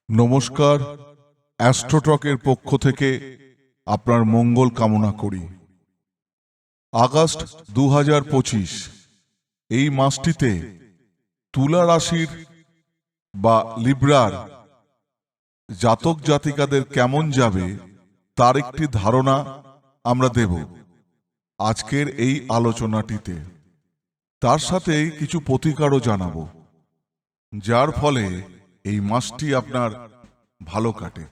নমস্কার, অ্যাস্ট্রোটকের পক্ষ থেকে আপনার মঙ্গল কামনা করি। আগস্ট 2025 এই মাসটিতে তুলা রাশির বা লিব্রার জাতক জাতিকাদের কেমন যাবে তার একটি ধারণা আমরা দেব আজকের এই আলোচনাটিতে। তার সাথে কিছু প্রতিকারও জানাবো, যার ফলে এই মাসটি আপনার ভালো কাটে।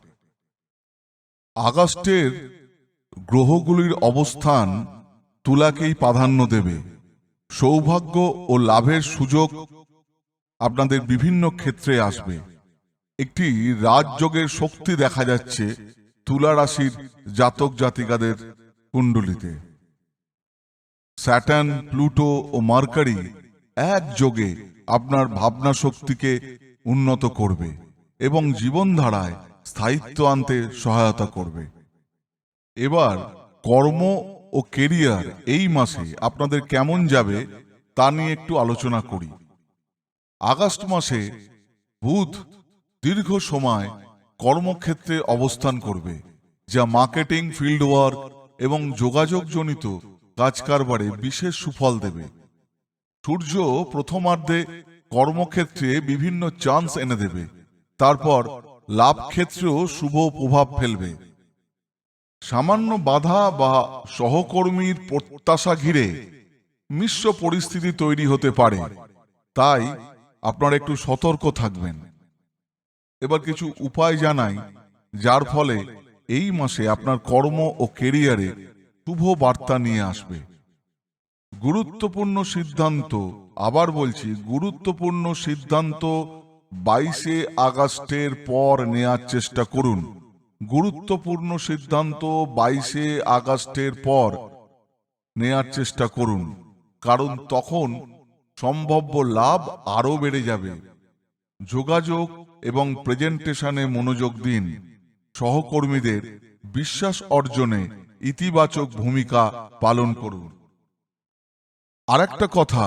আগস্টের গ্রহগুলির অবস্থান তুলাকেই প্রাধান্য দেবে। সৌভাগ্য ও লাভের সুযোগ আপনাদের বিভিন্ন ক্ষেত্রে আসবে। একটি রাজযোগের শক্তি দেখা যাচ্ছে তুলা রাশির জাতক জাতিকাদের কুণ্ডলিতে। স্যাটার্ন, প্লুটো ও মার্কারি একযোগে আপনার ভাবনা শক্তিকে উন্নত করবে এবং জীবনধারায় স্থায়িত্ব আনতে সহায়তা করবে। এবার কর্ম ও কেরিয়ার এই মাসে আপনাদের কেমন যাবে তা নিয়ে একটু আলোচনা করি। আগস্ট মাসে বুধ দীর্ঘ সময় কর্মক্ষেত্রে অবস্থান করবে, যা মার্কেটিং, ফিল্ড ওয়ার্ক এবং যোগাযোগজনিত কাজকারবারে বিশেষ সুফল দেবে। সূর্য প্রথমার্ধে কর্মক্ষেত্রে বিভিন্ন চান্স এনে দেবে, তারপর লাভ ক্ষেত্রেও শুভ প্রভাব ফেলবে। সামান্য বাধা বা সহকর্মীর প্রত্যাশা ঘিরে মিশ্র পরিস্থিতি তৈরি হতে পারে, তাই আপনারা একটু সতর্ক থাকবেন। এবার কিছু উপায় জানাই, যার ফলে এই মাসে আপনার কর্ম ও কেরিয়ারে শুভ বার্তা নিয়ে আসবে। গুরুত্বপূর্ণ সিদ্ধান্ত, আবার বলছি, গুরুত্বপূর্ণ সিদ্ধান্ত 22 আগস্টের পর নেয়ার চেষ্টা করুন। গুরুত্বপূর্ণ সিদ্ধান্ত 22 আগস্টের পর নেয়ার চেষ্টা করুন, কারণ তখন সম্ভাব্য লাভ আরও বেড়ে যাবে। যোগাযোগ এবং প্রেজেন্টেশনে মনোযোগ দিন। সহকর্মীদের বিশ্বাস অর্জনে ইতিবাচক ভূমিকা পালন করুন। আরেকটা কথা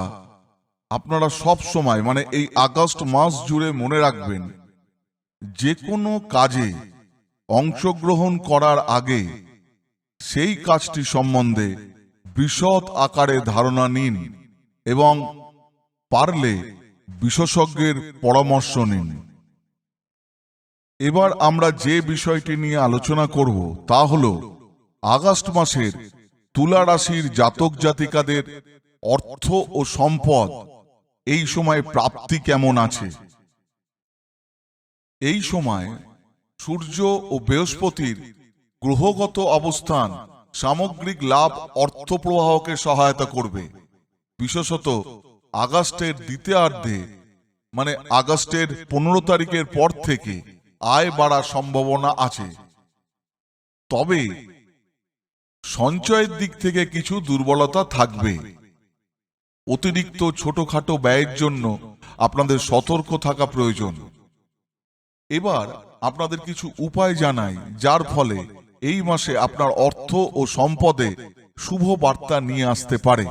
আপনারা সব সময়, মানে এই আগস্ট মাস জুড়ে মনে রাখবেন, যে কোনো কাজে অংশগ্রহণ করার আগে সেই কাজটি সম্বন্ধে বিশদ আকারে ধারণা নিন এবং পারলে বিশেষজ্ঞের পরামর্শ নিন। এবার আমরা যে বিষয়টি নিয়ে আলোচনা করব তা হল আগস্ট মাসের তুলা রাশির জাতক জাতিকাদের অর্থ ও সম্পদ এই সময় প্রাপ্তি কেমন আছে। এই সময় সূর্য ও বৃহস্পতির গ্রহগত অবস্থান সামগ্রিক লাভ, অর্থ প্রবাহকে সহায়তা করবে। বিশেষত আগস্টের দ্বিতীয়ার্ধে, মানে আগস্টের 15 তারিখের পর থেকে আয় বাড়ার সম্ভাবনা আছে। তবে সঞ্চয়ের দিক থেকে কিছু দুর্বলতা থাকবে। অতিরিক্ত ছোটখাটো ব্যয়ের জন্য আপনাদের সতর্ক থাকা প্রয়োজন। এবার আপনাদের কিছু উপায় জানাই, যার ফলে এই মাসে আপনার অর্থ ও সম্পদে শুভ বার্তা নিয়ে আসতে পারে।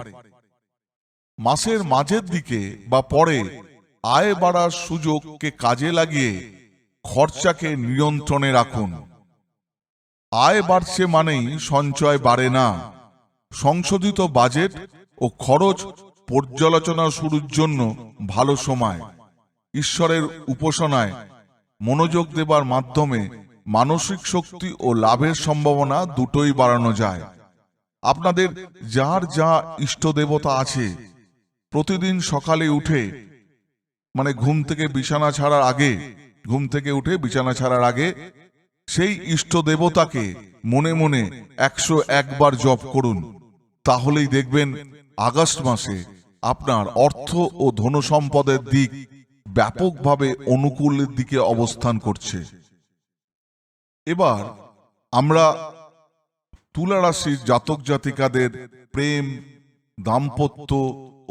মাসের মাঝের দিকে বা পরে আয় বাড়ার সুযোগকে কাজে লাগিয়ে খরচাকে নিয়ন্ত্রণে রাখুন। আয় বাড়ছে মানেই সঞ্চয় বাড়ে না। সংশোধিত বাজেট ও খরচ পর্যালোচনা শুরুর জন্য ভালো সময়। ঈশ্বরের উপাসনায় মনোযোগ দেবার মাধ্যমে মানসিক শক্তি ও লাভের সম্ভাবনা দুটোই বাড়ানো যায়। আপনাদের যার যা ইষ্ট দেবতা আছে, প্রতিদিন সকালে উঠে, মানে ঘুম থেকে বিছানা ছাড়ার আগে সেই ইষ্ট দেবতাকে মনে মনে 101 বার জপ করুন। তাহলেই দেখবেন আগস্ট মাসে আপনার অর্থ ও ধনসম্পদের দিক ব্যাপকভাবে অনুকূলের দিকে অবস্থান করছে। এবার আমরা তুলা রাশির জাতক জাতিকাদের প্রেম, দাম্পত্য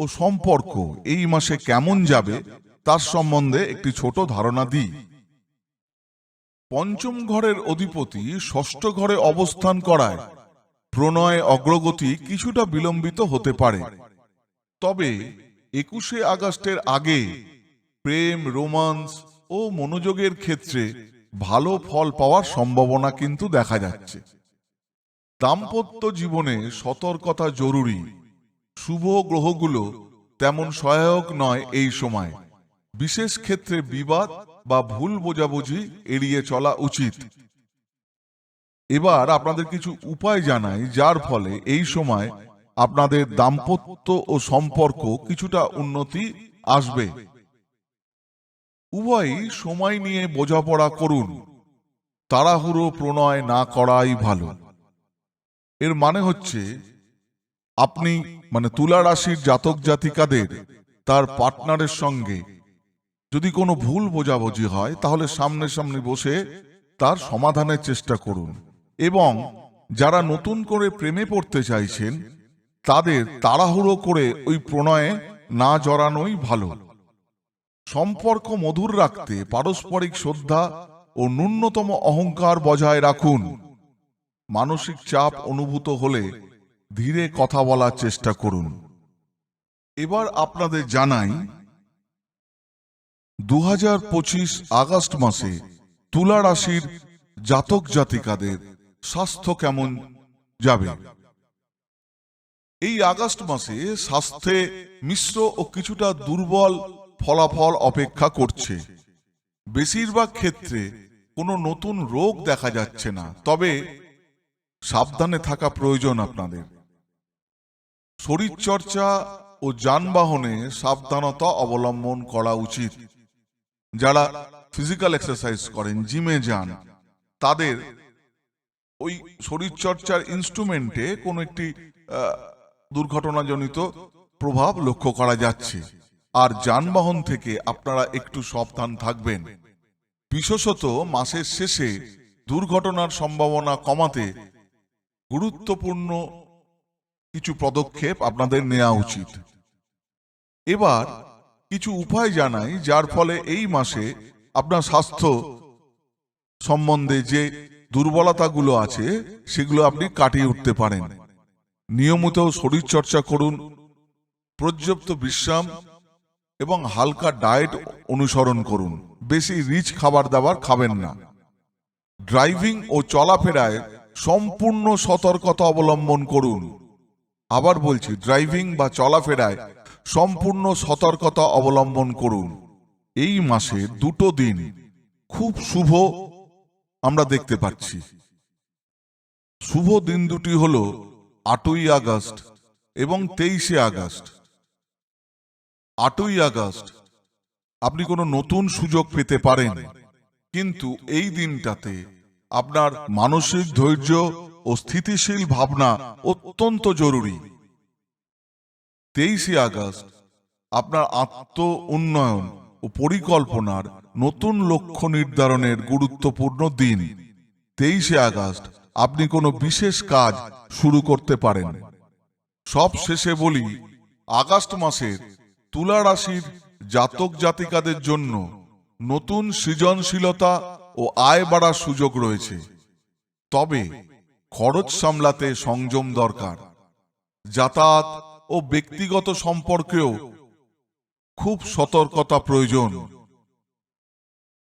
ও সম্পর্ক এই মাসে কেমন যাবে তার সম্বন্ধে একটি ছোট ধারণা দিই। পঞ্চম ঘরের অধিপতি ষষ্ঠ ঘরে অবস্থান করায় প্রণয় অগ্রগতি কিছুটা বিলম্বিত হতে পারে। তবে 21 আগস্টের আগে প্রেম, রোমান্স ও মনোযোগের ক্ষেত্রে ভালো ফল পাওয়ার সম্ভাবনা কিন্তু দেখা যাচ্ছে। দাম্পত্য জীবনে সতর্কতা জরুরি। শুভ গ্রহগুলো তেমন সহায়ক নয় এই সময়। বিশেষ ক্ষেত্রে বিবাদ বা ভুল বোঝাবুঝি এড়িয়ে চলা উচিত। এবার আপনাদের কিছু উপায় জানাই, যার ফলে এই সময় আপনাদের দাম্পত্য ও সম্পর্ক কিছুটা উন্নতি আসবে। উভয়ই সময় নিয়ে বোঝাপড়া করুন। তাড়াহুড়ো প্রণয় না করাই ভালো। এর মানে হচ্ছে আপনি তুলা রাশির জাতক জাতিকাদের তার পার্টনারের সঙ্গে যদি কোনো ভুল বোঝাবুঝি হয়, তাহলে সামনে বসে তার সমাধানের চেষ্টা করুন। এবং যারা নতুন করে প্রেমে পড়তে চাইছেন, তাদের তাড়াহুড়ো করে ওই প্রণয়ে না জড়ানোই ভালো। সম্পর্ক মধুর রাখতে পারস্পরিক শ্রদ্ধা ও ন্যূনতম অহংকার বজায় রাখুন। মানসিক চাপ অনুভূত হলে ধীরে কথা বলার চেষ্টা করুন। এবার আপনাদের জানাই 2025 আগস্ট মাসে তুলা রাশির জাতক জাতিকাদের স্বাস্থ্য কেমন যাবে। এই আগস্ট মাসে স্বাস্থ্যে মিশ্র ও কিছুটা দুর্বল ফলাফল অপেক্ষা করছে। বেশিরভাগ ক্ষেত্রে কোনো নতুন রোগ দেখা যাচ্ছে না, তবে সাবধানে থাকা প্রয়োজন আপনাদের। শরীরচর্চা ও যানবাহনে সাবধানতা অবলম্বন করা উচিত। যারা ফিজিক্যাল এক্সারসাইজ করেন, জিমে যান, তাদের ওই শরীরচর্চার ইনস্ট্রুমেন্টে কোনো একটি দুর্ঘটনাজনিত প্রভাব লক্ষ্য করা যাচ্ছে। আর যানবাহন থেকে আপনারা একটু সাবধান থাকবেন। বিশেষত মাসের শেষে দুর্ঘটনার সম্ভাবনা কমাতে গুরুত্বপূর্ণ কিছু পদক্ষেপ আপনাদের নেওয়া উচিত। এবার কিছু উপায় জানাই, যার ফলে এই মাসে আপনার স্বাস্থ্য সম্বন্ধে যে দুর্বলতাগুলো আছে সেগুলো আপনি কাটিয়ে উঠতে পারেন। নিয়মিত শরীরচর্চা করুন, পর্যাপ্ত বিশ্রাম এবং হালকা ডায়েট অনুসরণ করুন। বেশি রিচ খাবার দাবার খাবেন না। ড্রাইভিং ও চলাফেরায় সম্পূর্ণ সতর্কতা অবলম্বন করুন। আবার বলছি, ড্রাইভিং বা চলাফেরায় সম্পূর্ণ সতর্কতা অবলম্বন করুন। এই মাসে দুটো দিন খুব শুভ আমরা দেখতে পাচ্ছি। শুভ দিন দুটি হল 8ই আগস্ট এবং 23শে আগস্ট। 8ই আগস্ট আপনি কোনো নতুন সুযোগ পেতে পারেন, কিন্তু এই দিনটাতে আপনার মানসিক ধৈর্য ও স্থিতিশীল ভাবনা অত্যন্ত জরুরি। 23শে আগস্ট আপনার আত্ম উন্নয়ন ও পরিকল্পনার নতুন লক্ষ্য নির্ধারণের গুরুত্বপূর্ণ দিন। 23শে আগস্ট আপনি কোনো বিশেষ কাজ শুরু করতে পারেন। সব শেষে বলি, আগস্ট মাসের তুলা রাশির জাতক জাতিকাদের জন্য নতুন সৃজনশীলতা ও আয় বাড়ার সুযোগ রয়েছে। তবে খরচ সামলাতে সংযম দরকার। যাতায়াত ও ব্যক্তিগত সম্পর্কেও খুব সতর্কতা প্রয়োজন।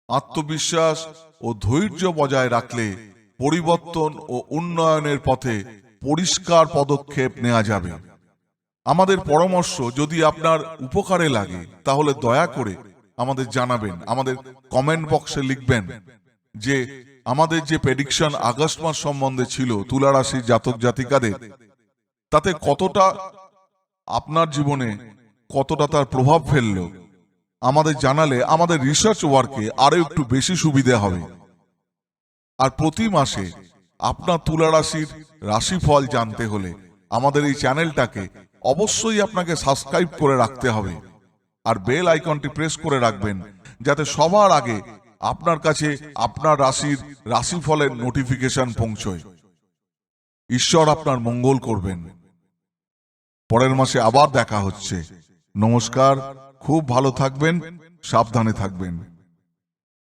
আত্মবিশ্বাস ও ধৈর্য বজায় রাখলে পরিবর্তন ও উন্নয়নের পথে পরিষ্কার পদক্ষেপ নেওয়া যাবে। আমাদের পরামর্শ যদি আপনার উপকারে লাগে, তাহলে দয়া করে আমাদের জানাবেন। আমাদের কমেন্ট বক্সে লিখবেন যে আমাদের যে প্রেডিকশন আগস্ট মাস সম্বন্ধে ছিল তুলা রাশির জাতক জাতিকাদের, তাতে কতটা আপনার জীবনে কতটা তার প্রভাব ফেলল আমাদের জানালে আমাদের রিসার্চ ওয়ার্কে আরো একটু বেশি সুবিধা হবে। আর প্রতি মাসে আপনার তুলা রাশির রাশিফল জানতে হলে আমাদের এই চ্যানেলটাকে অবশ্যই আপনাকে সাবস্ক্রাইব করে রাখতে হবে। আর বেল আইকনটি প্রেস করে রাখবেন, যাতে সবার আগে আপনার কাছে আপনার রাশির রাশিফলের নোটিফিকেশন পৌঁছয়। ঈশ্বর আপনার মঙ্গল করবেন। পরের মাসে আবার দেখা হচ্ছে। নমস্কার, খুব ভালো থাকবেন, সাবধানে থাকবেন।